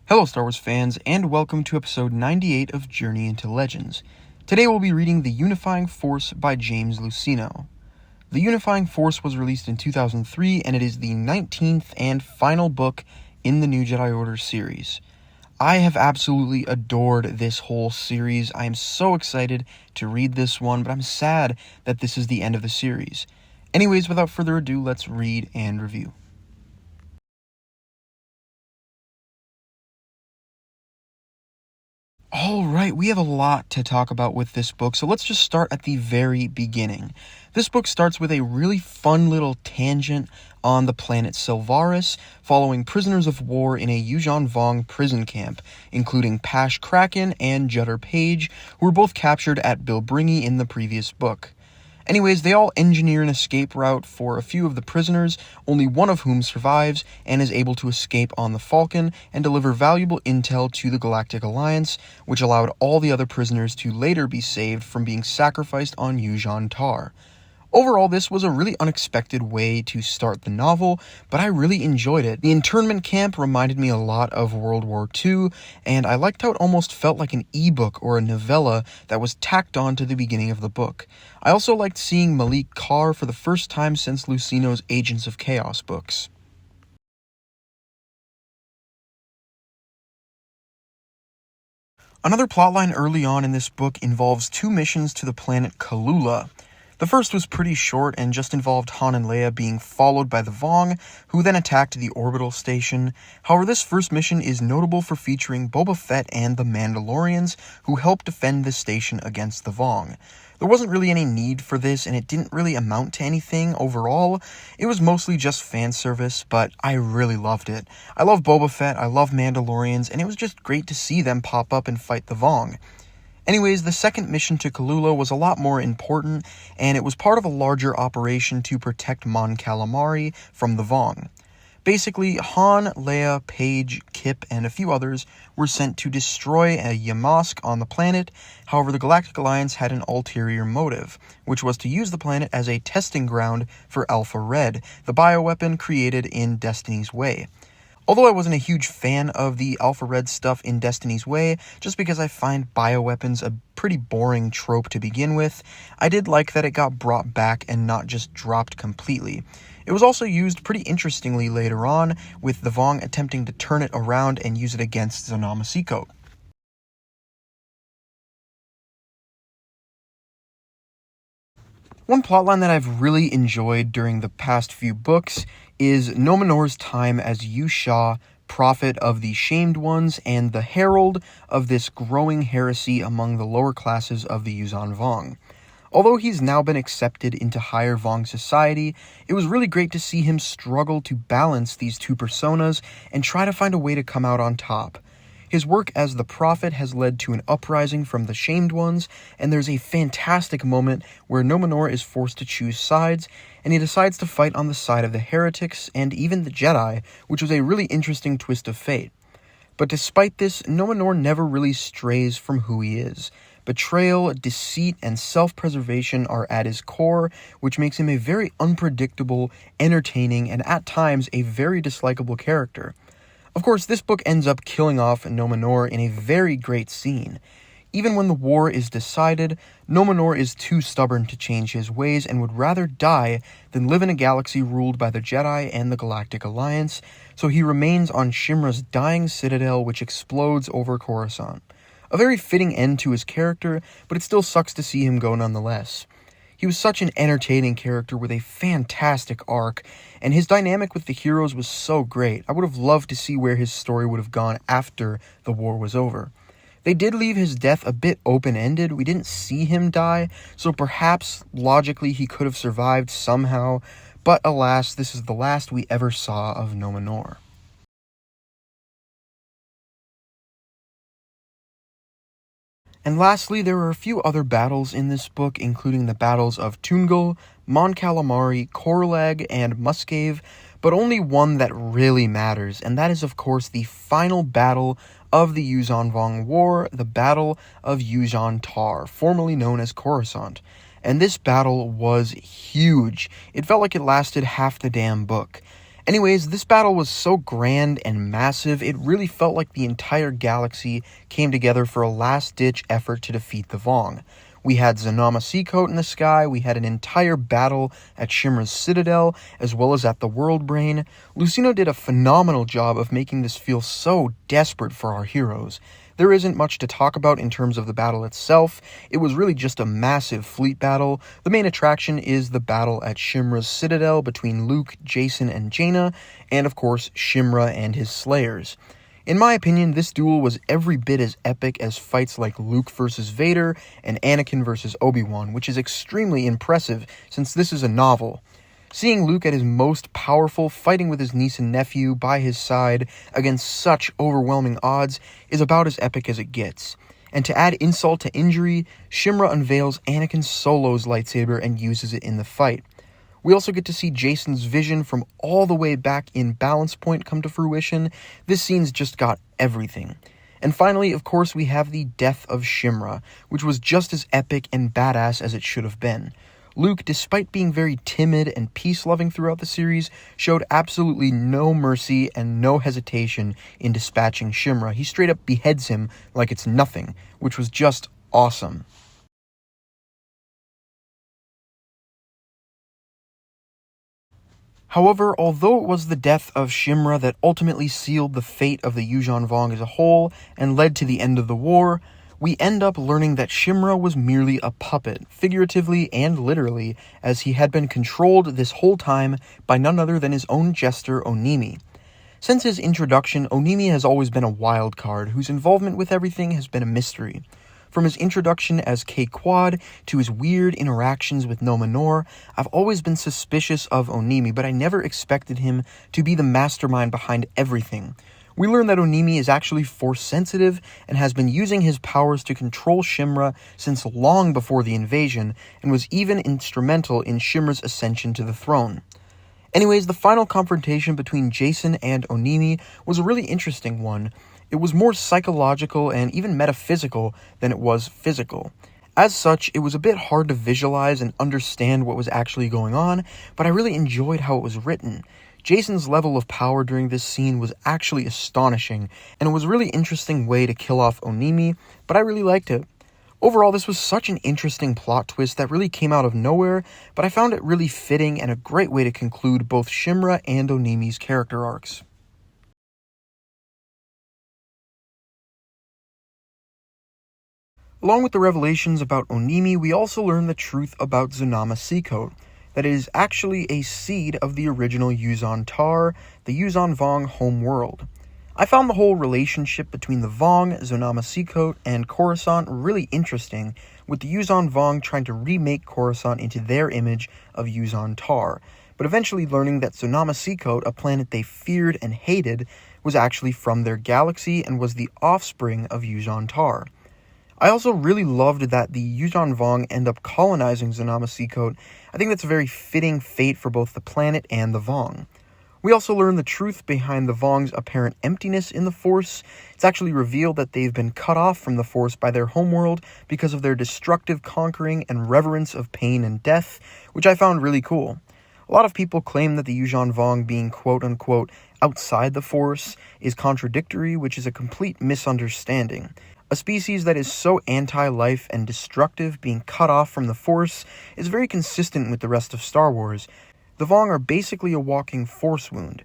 Hello Star Wars fans, and welcome to episode 98 of Journey into Legends. Today we'll be reading The Unifying Force by James Luceno. The Unifying Force was released in 2003, and it is the 19th and final book in the New Jedi Order series. I have absolutely adored this whole series. I am so excited to read this one, but I'm sad that this is the end of the series. Anyways, without further ado, let's read and review. Alright, we have a lot to talk about with this book, so let's just start at the very beginning. This book starts with a really fun little tangent on the planet Selvaris, following prisoners of war in a Vong prison camp, including Pash Kraken and Judder Page, who were both captured at Bilbringi in the previous book. Anyways, they all engineer an escape route for a few of the prisoners, only one of whom survives and is able to escape on the Falcon and deliver valuable intel to the Galactic Alliance, which allowed all the other prisoners to later be saved from being sacrificed on Yuuzhan'tar. Overall, this was a really unexpected way to start the novel, but I really enjoyed it. The internment camp reminded me a lot of World War II, and I liked how it almost felt like an ebook or a novella that was tacked on to the beginning of the book. I also liked seeing Malik Carr for the first time since Luceno's Agents of Chaos books. Another plotline early on in this book involves two missions to the planet Kalula. The first was pretty short and just involved Han and Leia being followed by the Vong, who then attacked the orbital station. However, this first mission is notable for featuring Boba Fett and the Mandalorians, who helped defend the station against the Vong. There wasn't really any need for this, and it didn't really amount to anything overall. It was mostly just fan service, but I really loved it. I love Boba Fett, I love Mandalorians, and it was just great to see them pop up and fight the Vong. Anyways, the second mission to Kalula was a lot more important, and it was part of a larger operation to protect Mon Calamari from the Vong. Basically, Han, Leia, Paige, Kip, and a few others were sent to destroy a Yamask on the planet. However, the Galactic Alliance had an ulterior motive, which was to use the planet as a testing ground for Alpha Red, the bioweapon created in Destiny's Way. Although I wasn't a huge fan of the Alpha Red stuff in Destiny's Way, just because I find bioweapons a pretty boring trope to begin with, I did like that it got brought back and not just dropped completely. It was also used pretty interestingly later on, with the Vong attempting to turn it around and use it against Zonomasiko. One plotline that I've really enjoyed during the past few books is Nomanor's time as Yusha, prophet of the Shamed Ones and the herald of this growing heresy among the lower classes of the Yuuzhan Vong. Although he's now been accepted into higher Vong society, it was really great to see him struggle to balance these two personas and try to find a way to come out on top. His work as the prophet has led to an uprising from the Shamed Ones, and there's a fantastic moment where Nomanor is forced to choose sides, and he decides to fight on the side of the heretics and even the Jedi, which was a really interesting twist of fate. But despite this, Nomanor never really strays from who he is. Betrayal, deceit, and self-preservation are at his core, which makes him a very unpredictable, entertaining, and at times a very dislikable character. Of course, this book ends up killing off Nomanor in a very great scene. Even when the war is decided, Nomanor is too stubborn to change his ways and would rather die than live in a galaxy ruled by the Jedi and the Galactic Alliance, so he remains on Shimra's dying citadel, which explodes over Coruscant. A very fitting end to his character, but it still sucks to see him go nonetheless. He was such an entertaining character with a fantastic arc, and his dynamic with the heroes was so great. I would have loved to see where his story would have gone after the war was over. They did leave his death a bit open-ended. We didn't see him die, so perhaps logically he could have survived somehow, but alas, this is the last we ever saw of Nomanor. And lastly, there are a few other battles in this book, including the battles of Tungal, Mon Calamari, Korlag, and Muscave, but only one that really matters, and that is, of course, the final battle of the Yuuzhan War, the Battle of Yuuzhan'tar, formerly known as Coruscant. And this battle was huge. It felt like it lasted half the damn book. Anyways, this battle was so grand and massive, it really felt like the entire galaxy came together for a last-ditch effort to defeat the Vong. We had Zanama Seacoat in the sky, we had an entire battle at Shimra's Citadel, as well as at the World Brain. Lucino did a phenomenal job of making this feel so desperate for our heroes. There isn't much to talk about in terms of the battle itself. It was really just a massive fleet battle. The main attraction is the battle at Shimra's Citadel between Luke, Jason, and Jaina, and of course, Shimra and his Slayers. In my opinion, this duel was every bit as epic as fights like Luke versus Vader and Anakin versus Obi-Wan, which is extremely impressive since this is a novel. Seeing Luke at his most powerful, fighting with his niece and nephew by his side against such overwhelming odds is about as epic as it gets. And to add insult to injury, Shimra unveils Anakin Solo's lightsaber and uses it in the fight. We also get to see Jason's vision from all the way back in Balance Point come to fruition. This scene's just got everything. And finally, of course, we have the death of Shimra, which was just as epic and badass as it should have been. Luke, despite being very timid and peace-loving throughout the series, showed absolutely no mercy and no hesitation in dispatching Shimra. He straight up beheads him like it's nothing, which was just awesome. However, although it was the death of Shimra that ultimately sealed the fate of the Yuuzhan Vong as a whole and led to the end of the war, we end up learning that Shimra was merely a puppet, figuratively and literally, as he had been controlled this whole time by none other than his own jester, Onimi. Since his introduction, Onimi has always been a wild card, whose involvement with everything has been a mystery. From his introduction as K-Quad to his weird interactions with Anor, I've always been suspicious of Onimi, but I never expected him to be the mastermind behind everything. We learn that Onimi is actually Force-sensitive and has been using his powers to control Shimra since long before the invasion, and was even instrumental in Shimra's ascension to the throne. Anyways, the final confrontation between Jason and Onimi was a really interesting one. It was more psychological and even metaphysical than it was physical. As such, it was a bit hard to visualize and understand what was actually going on, but I really enjoyed how it was written. Jason's level of power during this scene was actually astonishing, and it was a really interesting way to kill off Onimi, but I really liked it. Overall, this was such an interesting plot twist that really came out of nowhere, but I found it really fitting and a great way to conclude both Shimra and Onimi's character arcs. Along with the revelations about Onimi, we also learn the truth about Zanama Seacoat, that it is actually a seed of the original Yuuzhan'tar, the Yuuzhan Vong home world. I found the whole relationship between the Vong, Zanama Seacoat, and Coruscant really interesting, with the Yuuzhan Vong trying to remake Coruscant into their image of Yuuzhan'tar, but eventually learning that Zanama Seacoat, a planet they feared and hated, was actually from their galaxy and was the offspring of Yuuzhan'tar. I also really loved that the Yuuzhan Vong end up colonizing Zanama Seacoat. I think that's a very fitting fate for both the planet and the Vong. We also learn the truth behind the Vong's apparent emptiness in the Force. It's actually revealed that they've been cut off from the Force by their homeworld because of their destructive conquering and reverence of pain and death, which I found really cool. A lot of people claim that the Yuuzhan Vong being quote-unquote outside the Force is contradictory, which is a complete misunderstanding. A species that is so anti-life and destructive being cut off from the Force is very consistent with the rest of Star Wars. The Vong are basically a walking Force wound.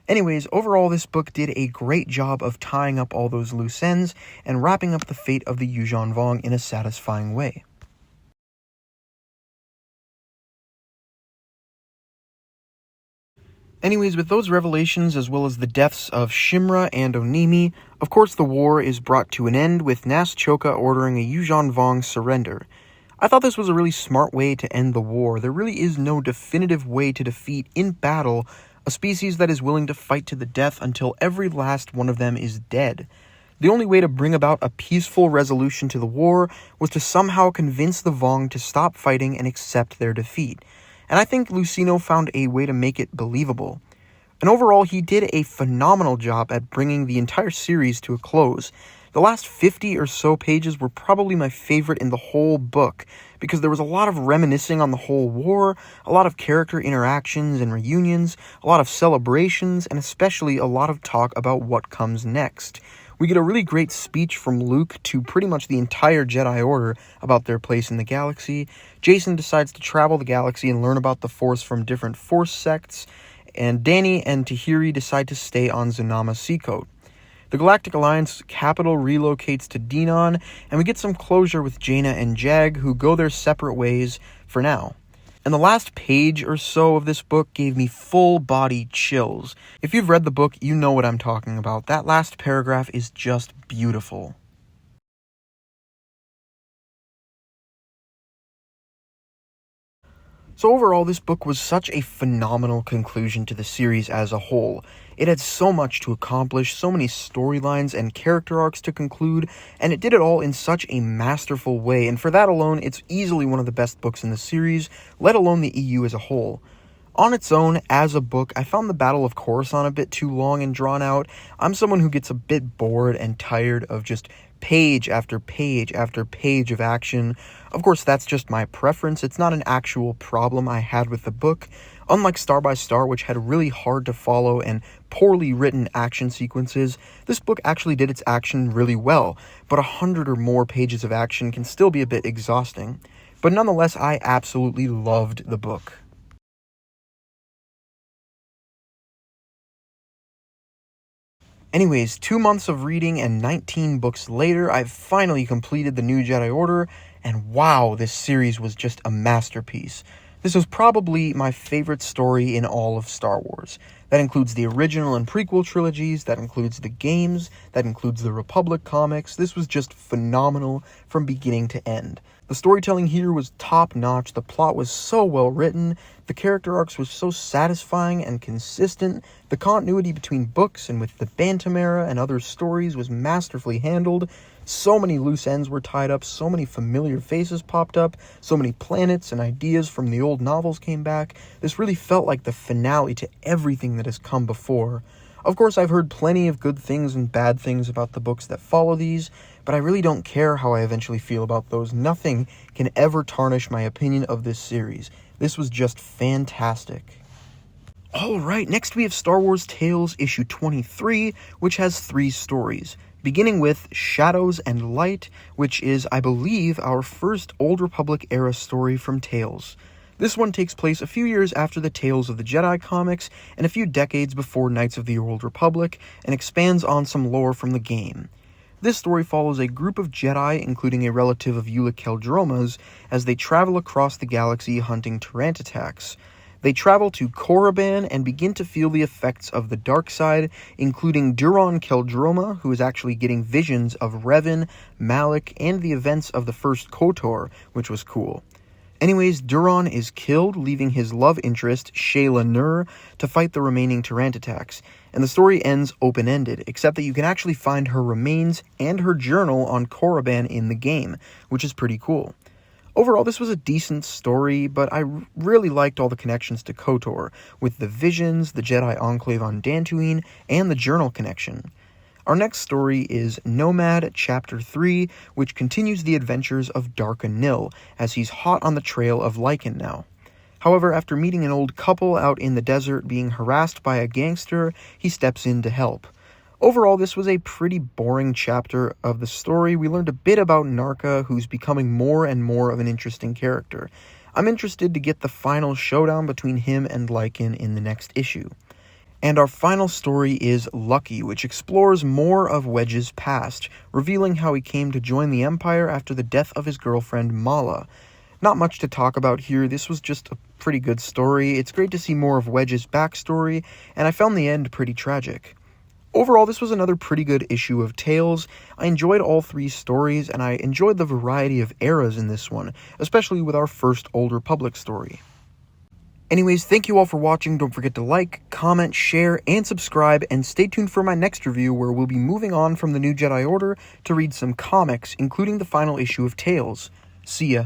Anyways, overall this book did a great job of tying up all those loose ends and wrapping up the fate of the Yuuzhan Vong in a satisfying way. Anyways, with those revelations as well as the deaths of Shimra and Onimi, of course the war is brought to an end with Nas Choka ordering a Yuuzhan Vong surrender. I thought this was a really smart way to end the war. There really is no definitive way to defeat in battle a species that is willing to fight to the death until every last one of them is dead. The only way to bring about a peaceful resolution to the war was to somehow convince the Vong to stop fighting and accept their defeat. And I think Lucino found a way to make it believable. And overall, he did a phenomenal job at bringing the entire series to a close. The last 50 or so pages were probably my favorite in the whole book, because there was a lot of reminiscing on the whole war, a lot of character interactions and reunions, a lot of celebrations, and especially a lot of talk about what comes next. We get a really great speech from Luke to pretty much the entire Jedi Order about their place in the galaxy. Jason decides to travel the galaxy and learn about the Force from different Force sects, and Danny and Tahiri decide to stay on Zanama Seacoast. The Galactic Alliance capital relocates to Denon, and we get some closure with Jaina and Jag, who go their separate ways for now. And the last page or so of this book gave me full-body chills. If you've read the book, you know what I'm talking about. That last paragraph is just beautiful. So overall, this book was such a phenomenal conclusion to the series as a whole. It had so much to accomplish, so many storylines and character arcs to conclude, and it did it all in such a masterful way, and for that alone, it's easily one of the best books in the series, let alone the EU as a whole. On its own, as a book, I found the Battle of Coruscant a bit too long and drawn out. I'm someone who gets a bit bored and tired of just page after page after page of action. Of course, that's just my preference. It's not an actual problem I had with the book. Unlike Star by Star, which had really hard to follow and poorly written action sequences, this book actually did its action really well, but 100 or more pages of action can still be a bit exhausting. But nonetheless, I absolutely loved the book. Anyways, 2 months of reading and 19 books later, I've finally completed the New Jedi Order, and wow, this series was just a masterpiece. This was probably my favorite story in all of Star Wars. That includes the original and prequel trilogies, that includes the games, that includes the Republic comics. This was just phenomenal from beginning to end. The storytelling here was top-notch, the plot was so well written, the character arcs were so satisfying and consistent, the continuity between books and with the Bantam era and other stories was masterfully handled, so many loose ends were tied up, so many familiar faces popped up, so many planets and ideas from the old novels came back. This really felt like the finale to everything that has come before. Of course, I've heard plenty of good things and bad things about the books that follow these, but I really don't care how I eventually feel about those. Nothing can ever tarnish my opinion of this series. This was just fantastic. Alright, next we have Star Wars Tales issue 23, which has 3 stories. Beginning with Shadows and Light, which is, I believe, our first Old Republic era story from Tales. This one takes place a few years after the Tales of the Jedi comics and a few decades before Knights of the Old Republic, and expands on some lore from the game. This story follows a group of Jedi, including a relative of Eula Keldroma's, as they travel across the galaxy hunting Tyrantatax. They travel to Korriban and begin to feel the effects of the dark side, including Duron Keldroma, who is actually getting visions of Revan, Malak, and the events of the first KOTOR, which was cool. Anyways, Duron is killed, leaving his love interest, Shayla Nur, to fight the remaining Tyrantatax, and the story ends open-ended, except that you can actually find her remains and her journal on Korriban in the game, which is pretty cool. Overall, this was a decent story, but I really liked all the connections to KOTOR, with the visions, the Jedi Enclave on Dantooine, and the journal connection. Our next story is Nomad, Chapter 3, which continues the adventures of Darka Nil, as he's hot on the trail of Lycan now. However, after meeting an old couple out in the desert being harassed by a gangster, he steps in to help. Overall, this was a pretty boring chapter of the story. We learned a bit about Narka, who's becoming more and more of an interesting character. I'm interested to get the final showdown between him and Lycan in the next issue. And our final story is Lucky, which explores more of Wedge's past, revealing how he came to join the Empire after the death of his girlfriend Mala. Not much to talk about here, this was just a pretty good story. It's great to see more of Wedge's backstory, and I found the end pretty tragic. Overall, this was another pretty good issue of Tales. I enjoyed all 3 stories, and I enjoyed the variety of eras in this one, especially with our first Old Republic story. Anyways, thank you all for watching. Don't forget to like, comment, share, and subscribe, and stay tuned for my next review where we'll be moving on from the New Jedi Order to read some comics, including the final issue of Tales. See ya.